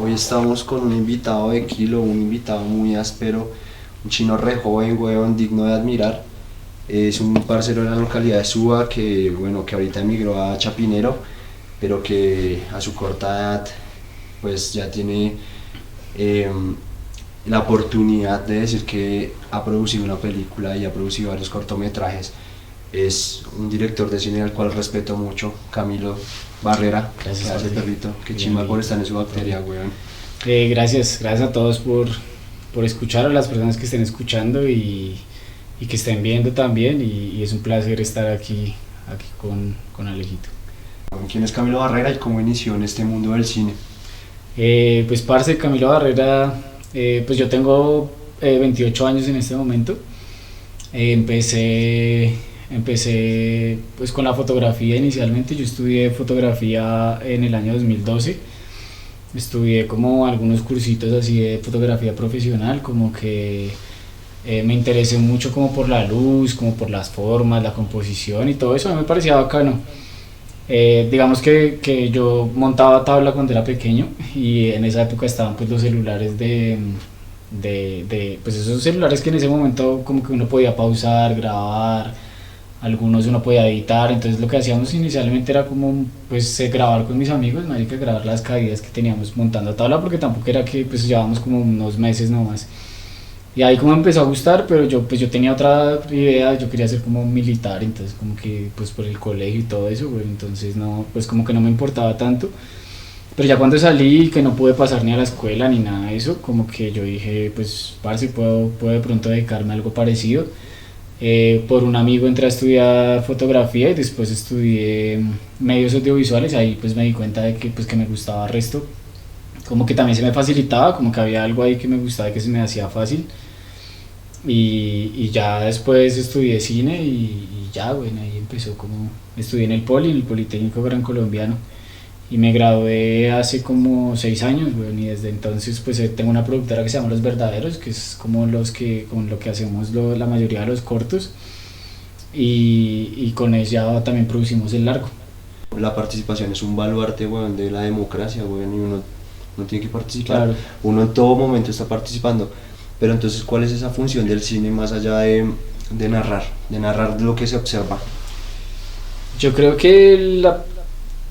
Hoy estamos con un invitado de kilo, un invitado muy áspero, un chino re joven, weón, digno de admirar. Es un parcero de la localidad de Suba que, bueno, que ahorita emigró a Chapinero, pero que a su corta edad, pues ya tiene eh, la oportunidad de decir que ha producido una película y ha producido varios cortometrajes. Es un director de cine al cual respeto mucho, Camilo Barrera. Gracias, ¿Qué hace, Jorge. perrito? Qué Bien, chimba por bien. estar en su bacteria, weón. Gracias a todos por escuchar, a las personas que estén escuchando y que estén viendo también. Y es un placer estar aquí con Alejito. ¿Quién es Camilo Barrera y cómo inició en este mundo del cine? Pues parce, Camilo Barrera, pues yo tengo 28 años en este momento. Empecé pues con la fotografía inicialmente. Yo estudié fotografía en el año 2012. Estudié como algunos cursitos así de fotografía profesional, como que me interesé mucho como por la luz, como por las formas, la composición y todo eso. A mí me parecía bacano. Digamos que yo montaba tabla cuando era pequeño y en esa época estaban pues los celulares pues esos celulares que en ese momento como que uno podía pausar, grabar, algunos uno podía editar. Entonces lo que hacíamos inicialmente era como pues grabar con mis amigos, marica, grabar las caídas que teníamos montando tabla, porque tampoco era que pues llevábamos como unos meses nomás. Y ahí como empezó a gustar, pero yo tenía otra idea. Yo quería ser como militar, entonces como que pues por el colegio y todo eso, güey, entonces no, pues como que no me importaba tanto. Pero ya cuando salí, que no pude pasar ni a la escuela ni nada de eso, como que yo dije, pues parce, puedo de pronto dedicarme a algo parecido. Por un amigo entré a estudiar fotografía y después estudié medios audiovisuales. Ahí pues me di cuenta de que, pues, que me gustaba el resto, como que también se me facilitaba, como que había algo ahí que me gustaba y que se me hacía fácil. Y ya después estudié cine y ya, bueno, ahí empezó como, estudié en el Poli, en el Politécnico Gran Colombiano, y me gradué hace como 6 años, bueno, y desde entonces pues tengo una productora que se llama Los Verdaderos, que es como con lo que hacemos la mayoría de los cortos, y con ella también producimos el largo. La participación es un baluarte, weón, de la democracia, weón, y uno tiene que participar. Claro. Uno en todo momento está participando. Pero entonces, ¿cuál es esa función del cine más allá de narrar lo que se observa? Yo creo que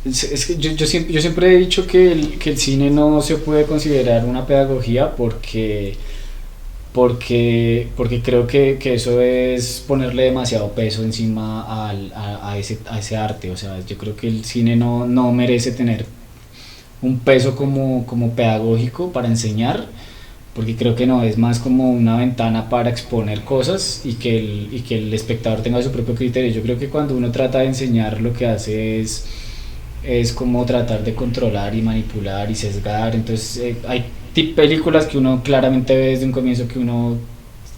es que yo siempre he dicho que el cine no se puede considerar una pedagogía porque creo que eso es ponerle demasiado peso encima a ese arte. O sea, yo creo que el cine no merece tener un peso como pedagógico para enseñar, porque creo que no, es más como una ventana para exponer cosas y que el espectador tenga su propio criterio. Yo creo que cuando uno trata de enseñar, lo que hace es como tratar de controlar y manipular y sesgar. Entonces hay películas que uno claramente ve desde un comienzo que uno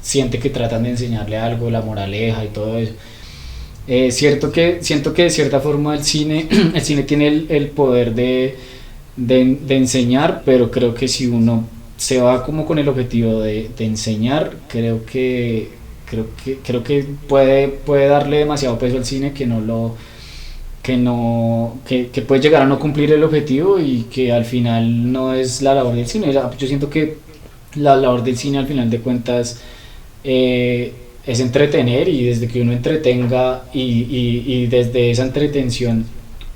siente que tratan de enseñarle algo, la moraleja y todo eso. Siento que de cierta forma el cine tiene el poder de enseñar, pero creo que si uno se va como con el objetivo de enseñar, creo que puede darle demasiado peso al cine, que no lo que no que puede llegar a no cumplir el objetivo y que al final no es la labor del cine. Yo siento que la labor del cine al final de cuentas es entretener, y desde que uno entretenga y desde esa entretención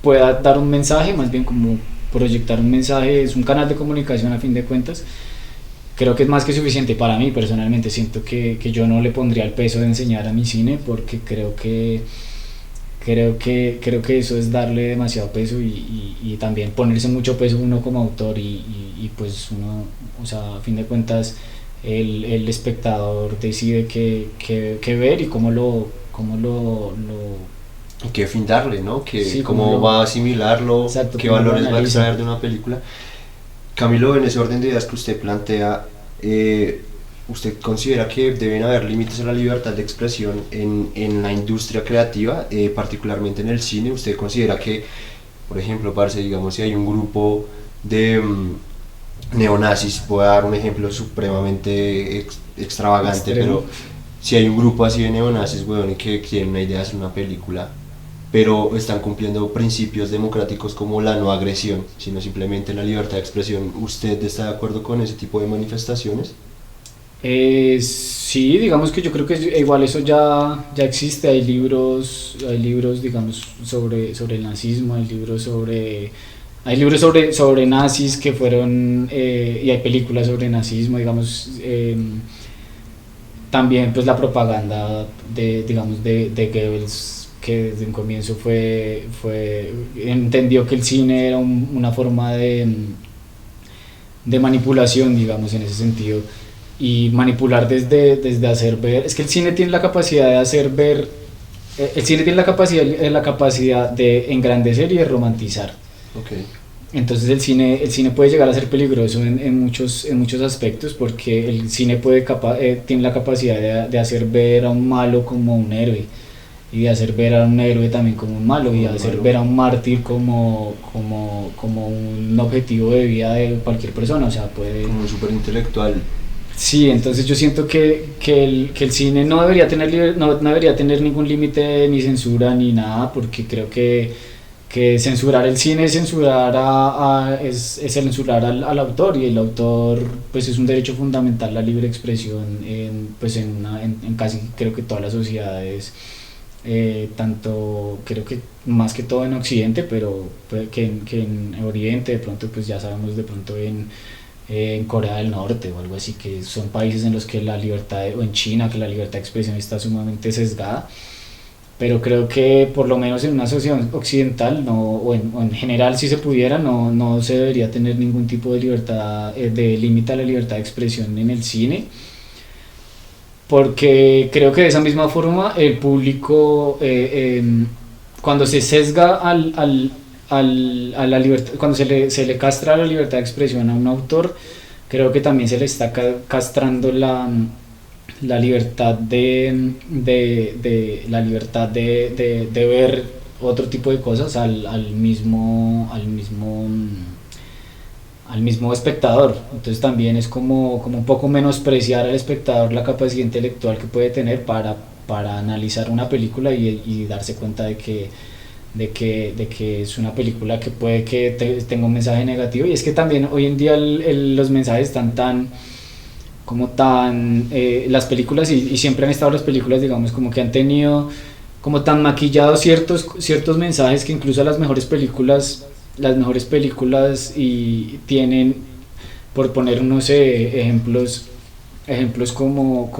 pueda dar un mensaje, más bien como proyectar un mensaje, es un canal de comunicación a fin de cuentas. Creo que es más que suficiente para mí personalmente. Siento que yo no le pondría el peso de enseñar a mi cine, porque creo que eso es darle demasiado peso y también ponerse mucho peso uno como autor y pues uno, o sea, a fin de cuentas el espectador decide qué ver y ¿Y qué fin darle, no? sí, ¿Cómo va a asimilarlo? exacto, ¿Qué cómo lo valores va a analiza. extraer de una película? Camilo, en ese orden de ideas que usted plantea, ¿usted considera que deben haber límites a la libertad de expresión en la industria creativa, particularmente en el cine? ¿Usted considera que, por ejemplo, parce, digamos, si hay un grupo de neonazis, voy a dar un ejemplo supremamente extravagante, Extremo. pero si hay un grupo así de neonazis, weón, y que tienen una idea de hacer una película, pero están cumpliendo principios democráticos como la no agresión, sino simplemente la libertad de expresión. ¿Usted está de acuerdo con ese tipo de manifestaciones? Sí, digamos que yo creo que igual eso ya existe, hay libros digamos sobre el nazismo, hay libros sobre nazis que fueron, y hay películas sobre nazismo, digamos, también pues la propaganda de Goebbels, que desde un comienzo entendió que el cine era una forma de manipulación, digamos, en ese sentido, y manipular desde hacer ver, es que el cine tiene la capacidad de hacer ver, el cine tiene la capacidad de engrandecer y de romantizar. Okay. Entonces el cine puede llegar a ser peligroso en muchos aspectos, porque el cine tiene la capacidad de hacer ver a un malo como un héroe, y de hacer ver a un héroe también como un malo, y de hacer ver a un mártir como un objetivo de vida de cualquier persona, o sea, puede... Como súper intelectual. Sí, entonces yo siento que el cine no debería no debería tener ningún límite ni censura ni nada, porque creo que censurar el cine es censurar es censurar al autor, y el autor pues es un derecho fundamental, la libre expresión en casi creo que todas las sociedades, tanto creo que más que todo en Occidente, pero que en Oriente de pronto pues ya sabemos de pronto en Corea del Norte o algo así, que son países en los que la libertad, o en China, que la libertad de expresión está sumamente sesgada. Pero creo que por lo menos en una sociedad occidental, o en general, si se pudiera, no se debería tener ningún tipo de libertad, de límite a la libertad de expresión en el cine, porque creo que de esa misma forma el público, cuando se sesga a la libertad, cuando se le castra la libertad de expresión a un autor, creo que también se le está castrando la libertad la libertad de ver otro tipo de cosas al mismo espectador. Entonces también es como un poco menospreciar al espectador la capacidad intelectual que puede tener para analizar una película y darse cuenta de que es una película que puede que tenga un mensaje negativo. Y es que también hoy en día los mensajes están las películas, y siempre han estado las películas, digamos, como que han tenido como tan maquillados ciertos mensajes, que incluso las mejores películas y tienen, por poner, no sé, ejemplos como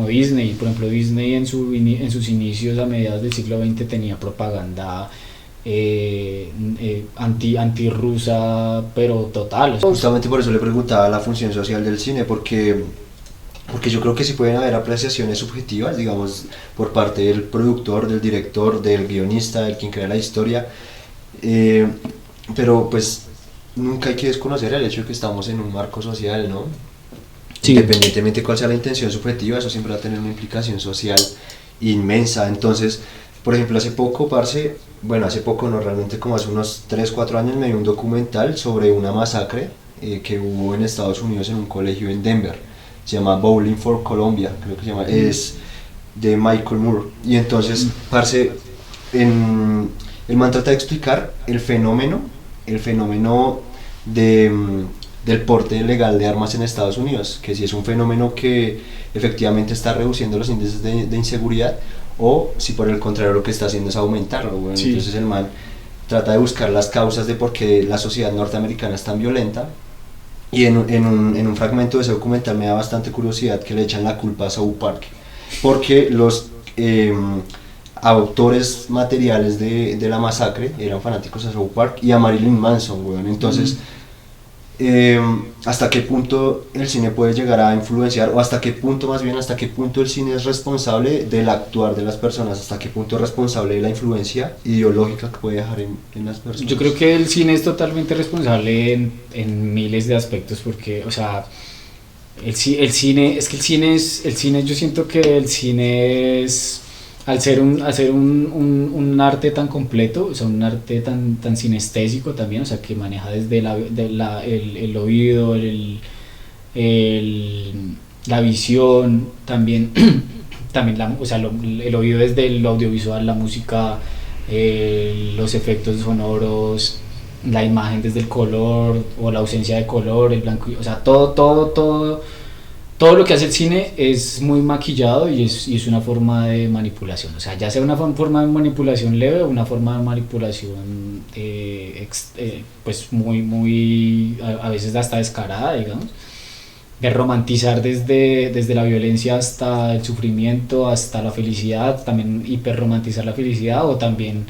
Disney. Por ejemplo, Disney en sus inicios a mediados del siglo XX tenía propaganda antirrusa, pero total. Justamente por eso le preguntaba la función social del cine, porque yo creo que sí pueden haber apreciaciones subjetivas, digamos, por parte del productor, del director, del guionista, del quien crea la historia, pero pues nunca hay que desconocer el hecho de que estamos en un marco social, ¿no? Sí. Independientemente de cuál sea la intención subjetiva, eso siempre va a tener una implicación social inmensa. Entonces, por ejemplo, hace poco no, realmente como hace unos 3-4 años me vi un documental sobre una masacre que hubo en Estados Unidos en un colegio en Denver. Se llama Bowling for Columbia, creo que se llama, es de Michael Moore. Y entonces, parce, el man trata de explicar el fenómeno del porte ilegal de armas en Estados Unidos, que si es un fenómeno que efectivamente está reduciendo los índices de inseguridad, o si por el contrario lo que está haciendo es aumentarlo. Bueno, sí. Entonces el man trata de buscar las causas de por qué la sociedad norteamericana es tan violenta, y en un fragmento de ese documental me da bastante curiosidad que le echan la culpa a South Park, porque los autores materiales de la masacre eran fanáticos a South Park y a Marilyn Manson, weón. Entonces hasta qué punto el cine puede llegar a influenciar, o hasta qué punto el cine es responsable del actuar de las personas, hasta qué punto es responsable de la influencia ideológica que puede dejar en las personas. Yo creo que el cine es totalmente responsable en miles de aspectos, porque, o sea, yo siento que el cine es, al ser un arte tan completo, o sea, un arte tan sinestésico también, o sea, que maneja desde el oído, la visión, también, o sea, el oído desde el audiovisual, la música, los efectos sonoros, la imagen desde el color o la ausencia de color, el blanco, o sea, todo lo que hace el cine es muy maquillado y es una forma de manipulación, o sea, ya sea una forma de manipulación leve o una forma de manipulación pues a veces hasta descarada, digamos, de romantizar desde la violencia hasta el sufrimiento, hasta la felicidad, también hiperromantizar la felicidad o también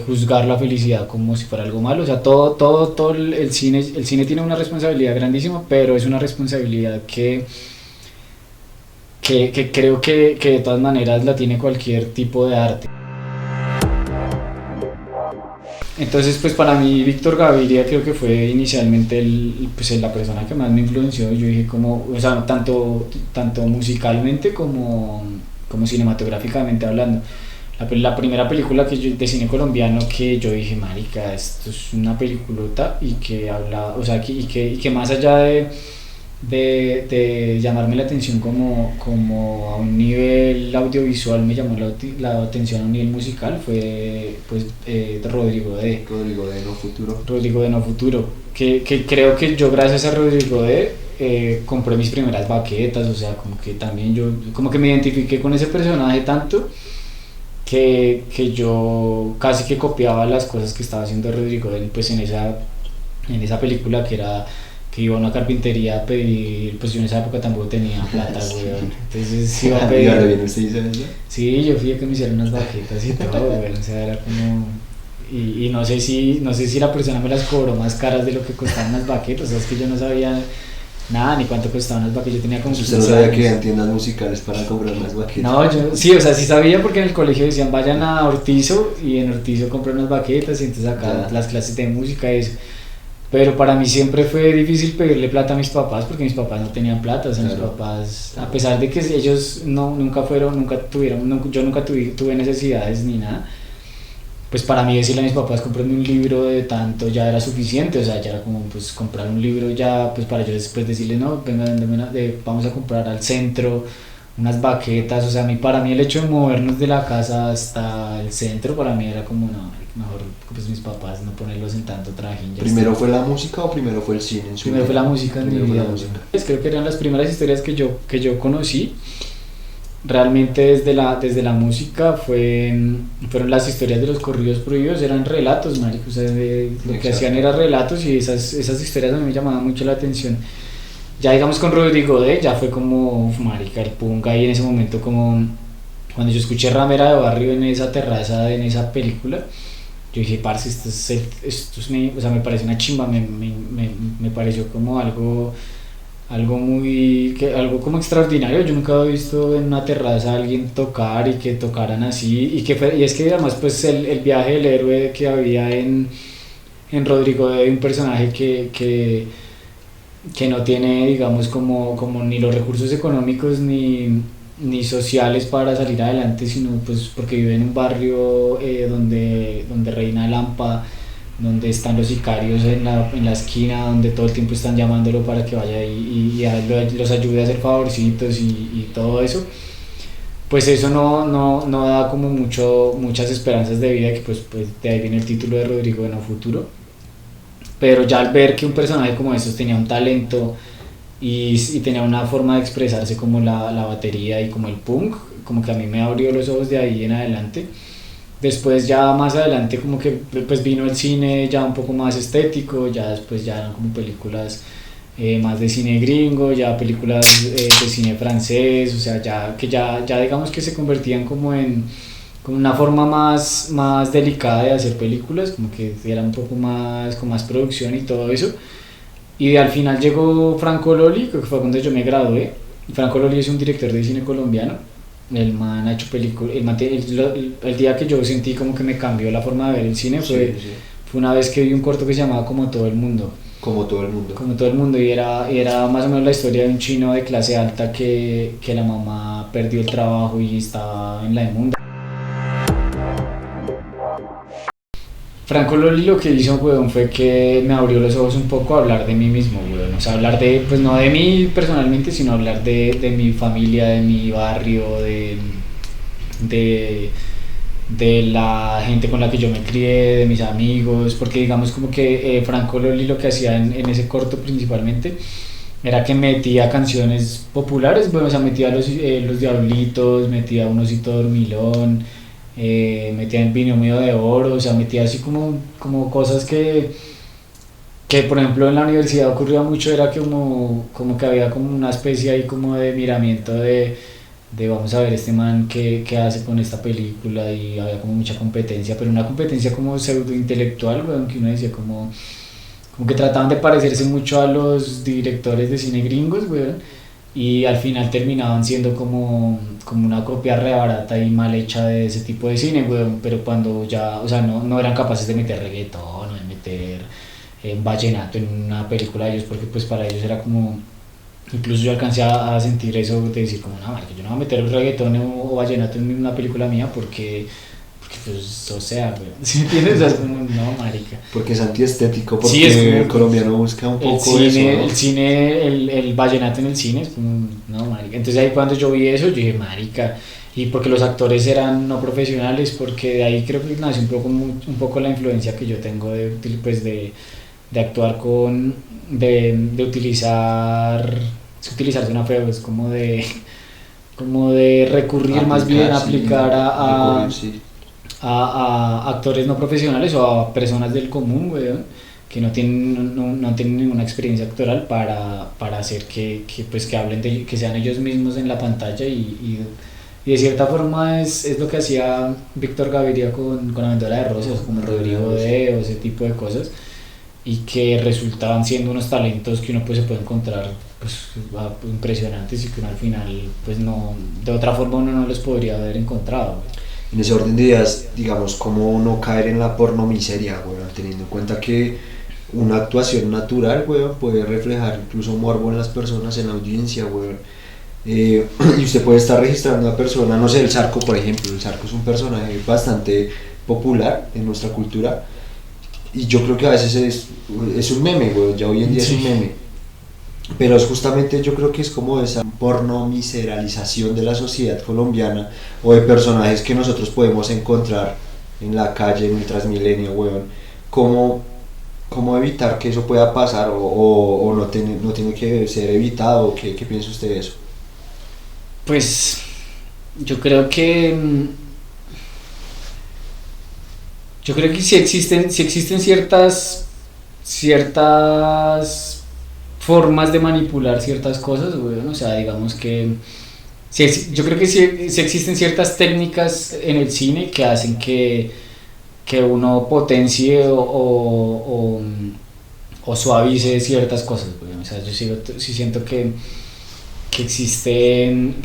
juzgar la felicidad como si fuera algo malo. O sea, todo el cine tiene una responsabilidad grandísima, pero es una responsabilidad que creo que de todas maneras la tiene cualquier tipo de arte. Entonces, pues para mí Víctor Gaviria creo que fue inicialmente la persona que más me influenció. Yo dije como, o sea, tanto musicalmente como cinematográficamente hablando. La primera película de cine colombiano que yo dije, marica, esto es una peliculota y que habla, o sea, y que más allá de llamarme la atención como a un nivel audiovisual, me llamó la atención a un nivel musical, fue pues Rodrigo D. Rodrigo de No Futuro. Rodrigo de No Futuro, que creo que yo gracias a Rodrigo D compré mis primeras baquetas, o sea, como que también yo, como que me identifiqué con ese personaje tanto que yo casi que copiaba las cosas que estaba haciendo Rodrigo D pues en esa película que iba a una carpintería a pedir, pues yo en esa época tampoco tenía plata, weón. Entonces iba a pedir. ¿Usted hizo eso? Sí, yo fui a que me hicieran unas baquetas y todo, weón. O sea, era como. Y no sé si la persona me las cobró más caras de lo que costaban las baquetas. O sea, es que yo no sabía nada ni cuánto costaban las baquetas. Yo tenía como. ¿Usted no sabía que había tiendas musicales para comprar las baquetas? No, yo sí, o sea, sí sabía porque en el colegio decían vayan a Ortizo y en Ortizo compran unas baquetas y entonces acá las clases de música y eso. Pero para mí siempre fue difícil pedirle plata a mis papás porque mis papás no tenían plata, o sea, claro. Mis papás, a pesar de que ellos nunca tuvieron, yo nunca tuve necesidades ni nada, pues para mí decirle a mis papás cómprenme un libro de tanto ya era suficiente, o sea, ya era como pues comprar un libro ya, pues para yo después decirle no, venga, vamos a comprar al centro unas baquetas, o sea, para mí el hecho de movernos de la casa hasta el centro para mí era como no, mejor pues mis papás no ponerlos en tanto trajín. ¿Primero fue la música o primero fue el cine? Primero fue la música en mi vida. Creo que eran las primeras historias que yo conocí. Realmente desde la música fueron las historias de los corridos prohibidos, eran relatos, marico, o sea, lo que hacían eran relatos y esas historias a mí me llamaban mucho la atención. Ya digamos con Rodrigo D, ya fue como, marica, el punk ahí en ese momento como, cuando yo escuché Ramera de Barrio en esa terraza, en esa película, yo dije, parce, o sea, me parece una chimba, me pareció como algo como extraordinario. Yo nunca había visto en una terraza a alguien tocar y que tocaran así, y es que además pues el viaje del héroe que había en Rodrigo D, un personaje que no tiene, digamos, como ni los recursos económicos ni sociales para salir adelante, sino pues porque vive en un barrio donde reina el AMPA, donde están los sicarios en la esquina, donde todo el tiempo están llamándolo para que vaya y los ayude a hacer favorcitos y todo eso. Pues eso no da como muchas esperanzas de vida, que pues de ahí viene el título de Rodrigo de No Futuro. Pero ya al ver que un personaje como estos tenía un talento y tenía una forma de expresarse como la batería y como el punk, como que a mí me abrió los ojos de ahí en adelante. Después ya más adelante como que pues vino el cine ya un poco más estético, ya después ya eran como películas más de cine gringo, ya películas de cine francés, o sea, ya digamos que se convertían como en una forma más delicada de hacer películas, como que era un poco más con más producción y todo eso. Y al final llegó Franco Loli, que fue cuando yo me gradué. Franco Loli es un director de cine colombiano. El man ha hecho películas. El día que yo sentí como que me cambió la forma de ver el cine fue una vez que vi un corto que se llamaba Como todo el mundo. Como todo el mundo. Como todo el mundo, y era más o menos la historia de un chino de clase alta que la mamá perdió el trabajo y estaba en la inmunda. Franco Loli lo que hizo, weón, fue que me abrió los ojos un poco a hablar de mí mismo, weón. O sea, hablar pues no de mí personalmente, sino hablar de mi familia, de mi barrio, de la gente con la que yo me crié, de mis amigos, porque digamos como que Franco Loli lo que hacía en ese corto principalmente era que metía canciones populares, bueno, o sea, metía los Diablitos, metía un Osito Dormilón, metía el Binomio de Oro, o sea, metía así como cosas que por ejemplo en la universidad ocurría mucho, era que como que había como una especie ahí como de miramiento de vamos a ver este man qué hace con esta película, y había como mucha competencia, pero una competencia como pseudo intelectual, weón, que uno decía como que trataban de parecerse mucho a los directores de cine gringos, weón, y al final terminaban siendo como una copia re barata y mal hecha de ese tipo de cine, weón, pero cuando ya, o sea, no eran capaces de meter reggaetón o de meter vallenato en una película de ellos, porque pues para ellos era como, incluso yo alcancé a sentir eso de decir como, no, marica, yo no voy a meter un reggaetón o vallenato en una película mía porque pues, o sea, güey, ¿sí me entiendes? O sea, es como, no, marica. Porque es antiestético, porque Sí, es como el colombiano busca un el poco eso, cine, ¿no? el vallenato en el cine, es como, no, marica. Entonces ahí cuando yo vi eso, yo dije, marica, y porque los actores eran no profesionales, porque de ahí creo que nació un poco la influencia que yo tengo pues de actuar de utilizar suena feo, es como de recurrir más bien a Aplicar, sí, aplicar recurrir, sí. a actores no profesionales o a personas del común, weón, que no tienen ninguna experiencia actoral para hacer pues, que hablen que sean ellos mismos en la pantalla y de cierta forma es lo que hacía Víctor Gaviria con Aventura de Rosas, como Rodrigo de o ese tipo de cosas, y que resultaban siendo unos talentos que uno pues se puede encontrar pues impresionantes, y que uno al final pues no, de otra forma uno no los podría haber encontrado, güey. En ese orden de ideas, digamos, cómo no caer en la pornomiseria, weón, teniendo en cuenta que una actuación natural, weón, puede reflejar incluso morbo en las personas, en la audiencia, weón. Y usted puede estar registrando a una persona, no sé, el Zarco, por ejemplo. El Zarco es un personaje bastante popular en nuestra cultura, y yo creo que a veces es un meme, weón, ya hoy en día es un Sí. meme. Pero es justamente, yo creo que es como esa pornomiseralización de la sociedad colombiana, o de personajes que nosotros podemos encontrar en la calle, en el Transmilenio, weón. ¿Cómo, cómo evitar que eso pueda pasar, o no tiene que ser evitado? ¿Qué piensa usted de eso? Pues yo creo que yo creo que sí existen ciertas formas de manipular ciertas cosas, güey, ¿no? O sea, digamos que yo creo que sí existen ciertas técnicas en el cine que hacen que uno potencie o suavice ciertas cosas, güey. O sea, yo sí siento que existen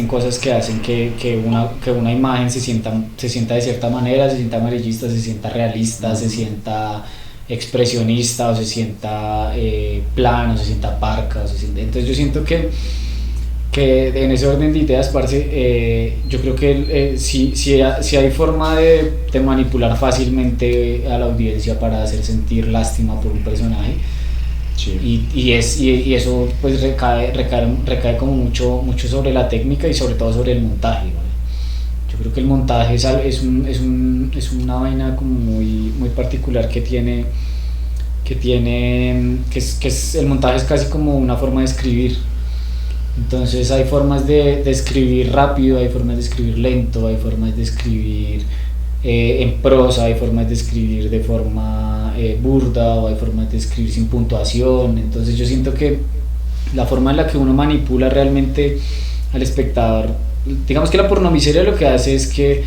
cosas que hacen que una imagen se sienta de cierta manera, se sienta amarillista, se sienta realista, se sienta expresionista, o se sienta plano, se sienta parca, entonces yo siento que en ese orden de ideas, parce, yo creo que si hay forma de manipular fácilmente a la audiencia para hacer sentir lástima por un personaje, Sí. y eso pues recae como mucho sobre la técnica y sobre todo sobre el montaje, ¿vale? Yo creo que el montaje es una vaina como muy particular que el montaje es casi como una forma de escribir. Entonces hay formas de escribir rápido, hay formas de escribir lento, hay formas de escribir en prosa, hay formas de escribir de forma burda, o hay formas de escribir sin puntuación. Entonces yo siento que la forma en la que uno manipula realmente al espectador, digamos que la pornomiseria lo que hace es que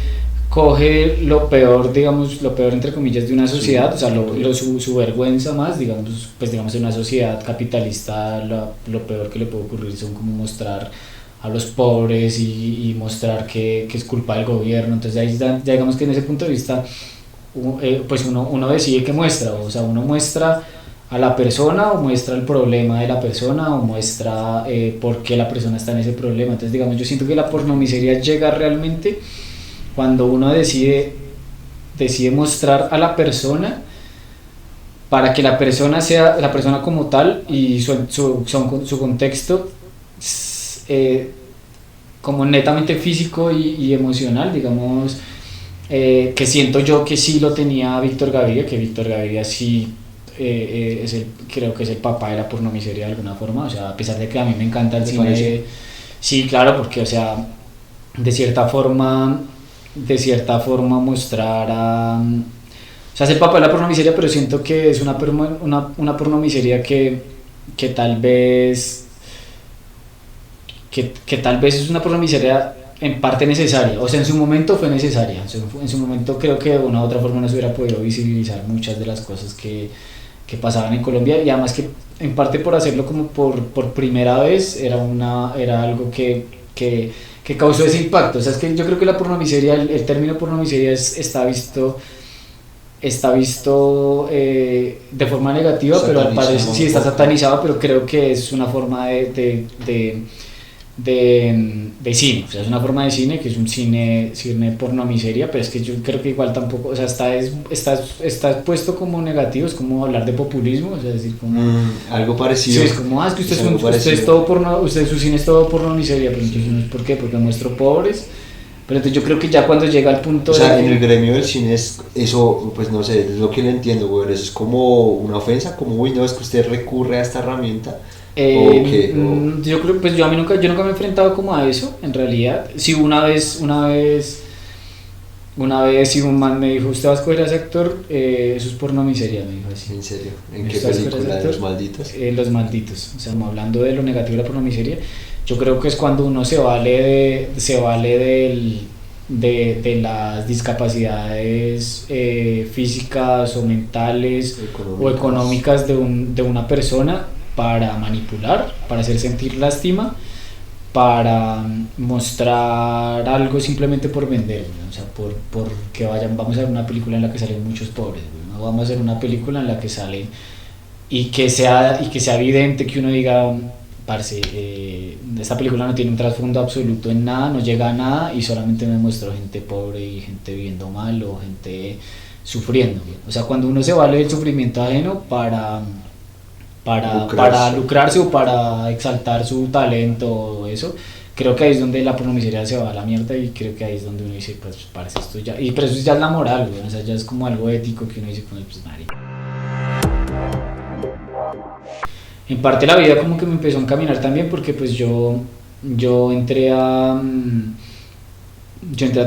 coge lo peor, digamos, lo peor entre comillas de una Sí, sociedad, o sea, ok. su vergüenza más, digamos, pues digamos en una sociedad capitalista lo peor que le puede ocurrir son como mostrar a los pobres y mostrar que es culpa del gobierno. Entonces ahí ya digamos que en ese punto de vista pues uno decide qué muestra, o sea, uno muestra a la persona, o muestra el problema de la persona, o muestra por qué la persona está en ese problema. Entonces digamos, yo siento que la pornomiseria llega realmente cuando uno decide mostrar a la persona para que la persona sea la persona como tal, y su contexto eh, como netamente físico y emocional, digamos, que siento yo que sí lo tenía Víctor Gaviria, que Víctor Gaviria sí creo que es el papá de la pornomiseria de alguna forma, o sea, a pesar de que a mí me encanta el cine, sí, claro, porque, o sea, de cierta forma mostrar a... O sea, es el papá de la pornomiseria, pero siento que es una pornomiseria que tal vez... Que tal vez es una pornomiseria en parte necesaria, o sea, en su momento fue necesaria, en su momento creo que de una u otra forma no se hubiera podido visibilizar muchas de las cosas que pasaban en Colombia, y además que en parte por hacerlo como por primera vez era algo que causó ese impacto. O sea, es que yo creo que la pornomiseria, el término pornomiseria está visto de forma negativa, pero al parecer sí está satanizado, pero creo que es una forma de cine, o sea, es una forma de cine que es un cine pornomiseria, pero es que yo creo que igual tampoco, o sea, está puesto como negativo, es como hablar de populismo, o sea, decir como... algo parecido. Sí, es como, es que usted es todo su cine es todo pornomiseria, pero entonces, ¿por qué? Porque muestro pobres. Pero entonces yo creo que ya cuando llega al punto, o sea, en el gremio del cine eso, pues no sé, es lo que le entiendo, güey, eso es como una ofensa, como, uy, no, es que usted recurre a esta herramienta. Yo creo, pues yo nunca me he enfrentado como a eso, en realidad. Sí, una vez sí, un man me dijo, usted va a escoger a ese actor, eso es pornomiseria, me dijo así. ¿En serio? ¿En qué película? ¿De Los Malditos? Los Malditos, o sea, hablando de lo negativo de la pornomiseria, yo creo que es cuando uno se vale de las discapacidades físicas o mentales o económicas de una persona para manipular, para hacer sentir lástima, para mostrar algo simplemente por vender, ¿no? O sea, porque vamos a ver una película en la que salen muchos pobres, ¿no? Vamos a ver una película en la que salen y que sea evidente, que uno diga, parce, esta película no tiene un trasfondo absoluto en nada, no llega a nada y solamente me muestra gente pobre y gente viviendo mal o gente sufriendo, ¿no? O sea, cuando uno se vale del sufrimiento ajeno para lucrarse o para exaltar su talento o eso, creo que ahí es donde la pornomiseria se va a la mierda, y creo que ahí es donde uno dice, pues parece esto ya, pero eso ya es la moral, güey, o sea, ya es como algo ético que uno dice, pues marica. En parte la vida como que me empezó a encaminar también, porque pues yo entré a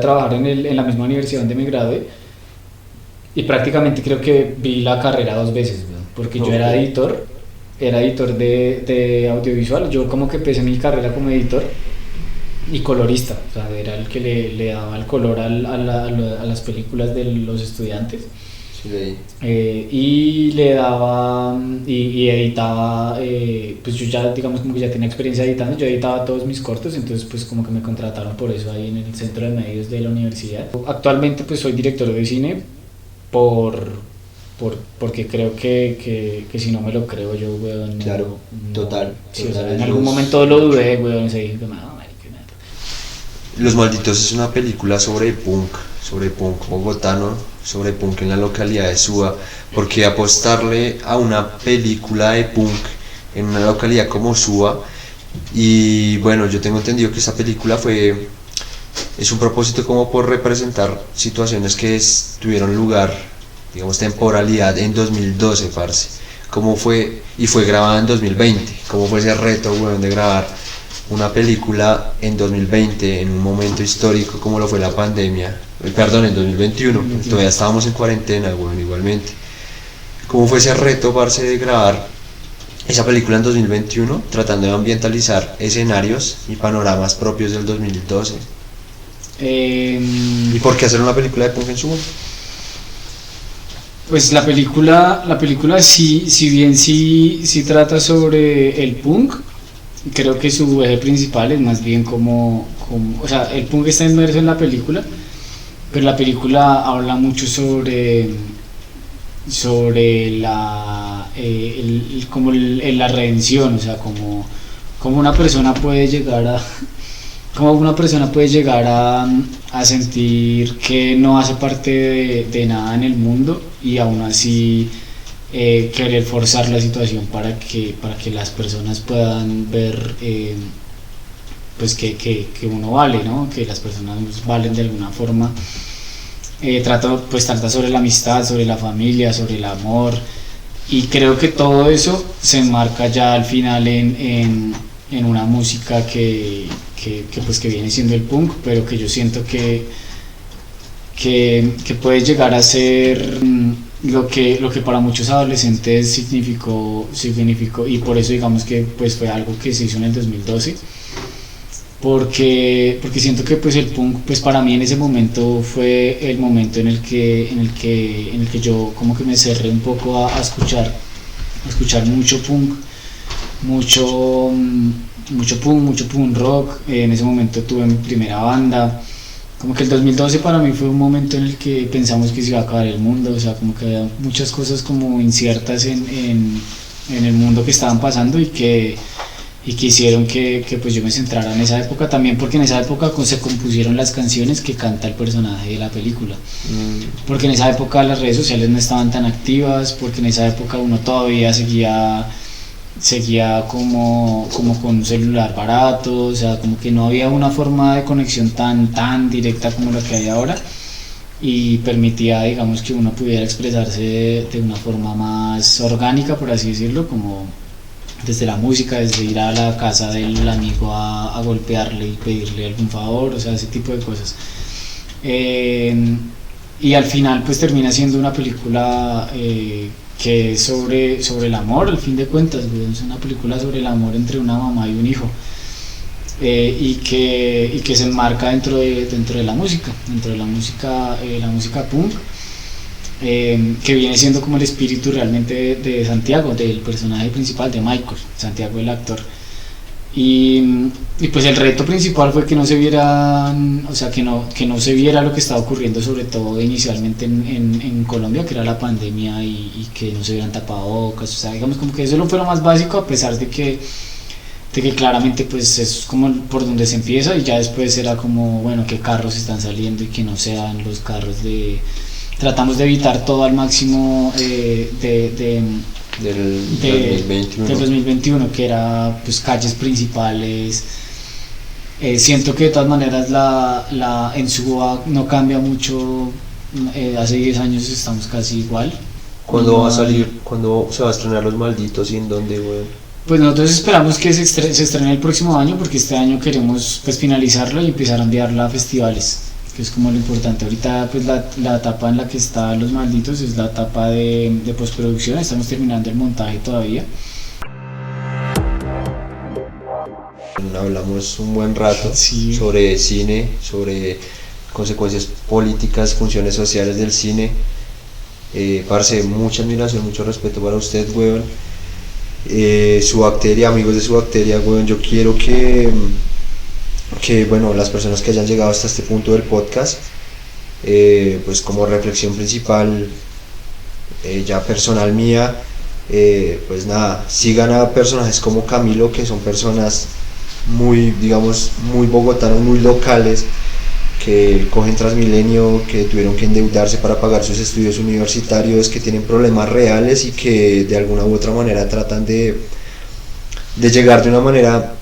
trabajar en la misma universidad donde me gradué, y prácticamente creo que vi la carrera 2 veces, güey, porque yo era editor de audiovisual. Yo como que empecé mi carrera como editor y colorista, o sea, era el que le daba el color a las películas de los estudiantes. Sí. Y le daba y editaba, pues yo ya digamos como que ya tenía experiencia editando, yo editaba todos mis cortos, entonces pues como que me contrataron por eso ahí en el centro de medios de la universidad. Actualmente pues soy director de cine porque creo que si no me lo creo yo, weón. Claro, total. Sí, o sea, en algún momento lo dudé, weón, se dije, no, marica, nada. Los Malditos es una película sobre punk bogotano, sobre punk en la localidad de Suba. ¿Por qué apostarle a una película de punk en una localidad como Suba? Y bueno, yo tengo entendido que esa película es un propósito como por representar situaciones que tuvieron lugar, digamos, temporalidad en 2012, parce. ¿Cómo fue? Y fue grabada en 2020. ¿Cómo fue ese reto, weón, de grabar una película en 2020, en un momento histórico como lo fue la pandemia? Perdón, en 2021. Todavía estábamos en cuarentena, weón, igualmente. ¿Cómo fue ese reto, parce, de grabar esa película en 2021, tratando de ambientalizar escenarios y panoramas propios del 2012? ¿Y por qué hacer una película de punk en Suba? Pues la película si bien sí trata sobre el punk, creo que su eje principal es más bien como o sea, el punk está inmerso en la película, pero la película habla mucho sobre la redención, o sea, como una persona puede llegar a sentir que no hace parte de nada en el mundo, y aún así querer forzar la situación para que las personas puedan ver pues que uno vale, ¿no? Que las personas valen de alguna forma, trata sobre la amistad, sobre la familia, sobre el amor, y creo que todo eso se enmarca ya al final en una música pues que viene siendo el punk, pero que yo siento que puede llegar a ser lo que para muchos adolescentes significó, y por eso digamos que pues fue algo que se hizo en el 2012, porque siento que pues el punk pues para mí en ese momento fue el momento en el que yo como que me cerré un poco a escuchar mucho punk, mucho mucho punk rock. En ese momento tuve mi primera banda. Como que el 2012 para mí fue un momento en el que pensamos que se iba a acabar el mundo, o sea, como que había muchas cosas como inciertas en el mundo que estaban pasando y que hicieron que pues yo me centrara en esa época también, porque en esa época se compusieron las canciones que canta el personaje de la película, porque en esa época las redes sociales no estaban tan activas, porque en esa época uno todavía seguía como con un celular barato, o sea, como que no había una forma de conexión tan directa como la que hay ahora, y permitía, digamos, que uno pudiera expresarse de una forma más orgánica, por así decirlo, como desde la música, desde ir a la casa del amigo a golpearle y pedirle algún favor, o sea, ese tipo de cosas. Y al final pues termina siendo una película que es sobre el amor, al fin de cuentas, es una película sobre el amor entre una mamá y un hijo, y que se enmarca dentro de la música, la música punk, que viene siendo como el espíritu realmente de Santiago, del personaje principal, de Michael, Santiago el actor. Y pues el reto principal fue que no se viera, o sea, que no se viera lo que estaba ocurriendo, sobre todo inicialmente en Colombia, que era la pandemia, y que no se vieran tapabocas, o sea, digamos como que eso fue lo más básico, a pesar de que claramente pues es como por donde se empieza, y ya después era como, bueno, qué carros están saliendo y que no sean los carros tratamos de evitar todo al máximo del 2021, que era pues calles principales. Siento que de todas maneras en Suba no cambia mucho, hace 10 años estamos casi igual. ¿Cuándo va a salir? ¿Cuándo se va a estrenar Los Malditos y en dónde, güey? Pues nosotros esperamos que se estrene el próximo año, porque este año queremos pues finalizarlo y empezar a enviarla a festivales, que es como lo importante. Ahorita pues la etapa en la que están Los Malditos es la etapa de postproducción, estamos terminando el montaje todavía. Hablamos un buen rato Sí. sobre cine, sobre consecuencias políticas, funciones sociales del cine. Parce, mucha admiración, mucho respeto para usted, weón. Su bacteria, amigos de Su Bacteria, weón, yo quiero que bueno, las personas que hayan llegado hasta este punto del podcast, pues como reflexión principal, ya personal mía, pues nada, sigan a personajes como Camilo, que son personas muy, digamos, muy bogotanos, muy locales, que cogen Transmilenio, que tuvieron que endeudarse para pagar sus estudios universitarios, que tienen problemas reales y que de alguna u otra manera tratan de llegar de una manera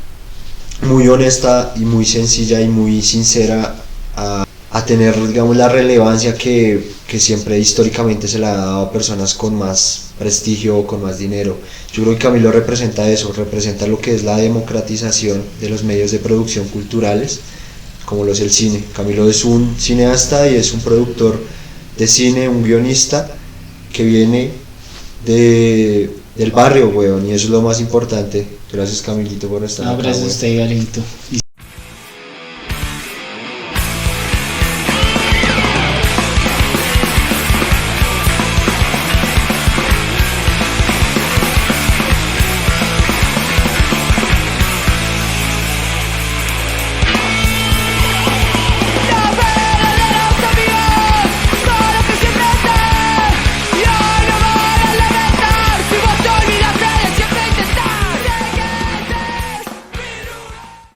muy honesta y muy sencilla y muy sincera a tener, digamos, la relevancia que siempre históricamente se le ha dado a personas con más prestigio o con más dinero. Yo creo que Camilo representa eso, representa lo que es la democratización de los medios de producción culturales, como lo es el cine. Camilo es un cineasta y es un productor de cine, un guionista que viene del barrio, weón, y eso es lo más importante. Gracias, Camilito, por estar acá. Gracias a usted, Galito.